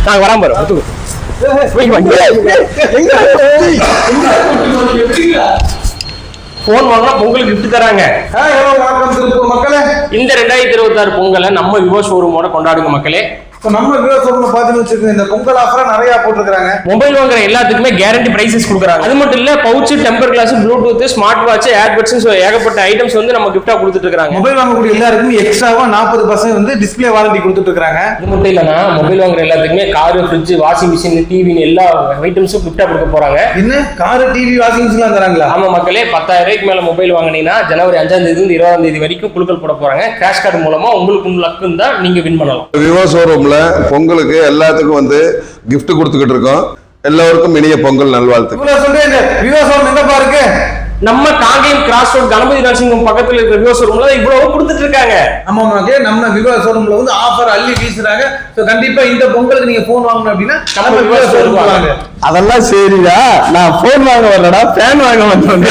நாங்க வராம பாரு போன் வாங்கினா பொங்கல் கிஃப்ட் தராங்க. மக்களே, இந்த 2026 பொங்கலை நம்ம விவோ ஷோரூமோட கொண்டாடுங்க மக்களே. நம்ம விவோ ஷோரூம் பாத்துன்னு வச்சிருக்கோம். இந்த பொங்கல் ஆஃபரா நிறைய போட்டுருக்காங்க. மொபைல் வாங்குற எல்லாத்துக்குமே கேரண்டி பிரைசஸ் கொடுக்குறாங்க. அது மட்டும் இல்ல pouch, temper glass, Bluetooth, smart watch, earbuds ஏகப்பட்ட ஐட்டம்ஸ் வந்து நம்ம கிஃப்டா கொடுத்துட்டு இருக்காங்க. மொபைல் வாங்கக்கூடிய எல்லாருக்கும் எக்ஸ்ட்ராவா 40% வந்து டிஸ்பிளே வாரண்டி கொடுத்துட்டு இருக்காங்க. இது மட்டும் இல்லனா மொபைல் வாங்குற எல்லாத்துக்குமே கார், ஃப்ரிட்ஜ், வாஷிங் மிஷின், டிவின்னு எல்லா ஐட்டம்ஸும் கிஃப்டா கொடுக்க போறாங்க. என்ன கார், டிவி, வாஷிங் மிஷின் எல்லாம் தராங்களா? ஆமா மக்களே, 10,000 ரூபாய்க்கு மேல மொபைல் வாங்கினீங்கன்னா ஜனவரி 5ஆம் தேதியில இருந்து 20ஆம் தேதி வரைக்கும் குலுக்கல் போட போறாங்க. கேஷ் கார்டு மூலமா உங்களுக்கு லக் இருந்தா நீங்க வின் பண்ணலாம். விவோ ஷோரூம்ல பொங்கலுக்கு எல்லாத்துக்கும் வந்து gift கொடுத்துக்கிட்டு இருக்கோம். எல்லாருக்கும் இனிய பொங்கல் நல்வாழ்த்துக்கள். இவ்வளவு சொல்றேன். இந்த விவோ ஷோரூம் எங்க பாருங்க, நம்ம காங்கேயம் கிராஸ் ரோட் கணபதி நரசிங்கம் பக்கத்துல இருக்கிற விவோ ஷோரூம்ல இவ்வளவு கொடுத்துட்டு இருக்காங்க. ஆமா மக்களே, நம்ம விவோ ஷோரூம்ல வந்து ஆஃபர் அள்ளி வீசுறாங்க. சோ கண்டிப்பா இந்த பொங்கலுக்கு நீங்க போன் வாங்கணும் அப்படின்னா நம்ம விவோ ஷோரூம் வாங்க. அதெல்லாம் சரிடா, நான் போன் வாங்க வரலடா, ஃபேன் வாங்க வந்தேன்.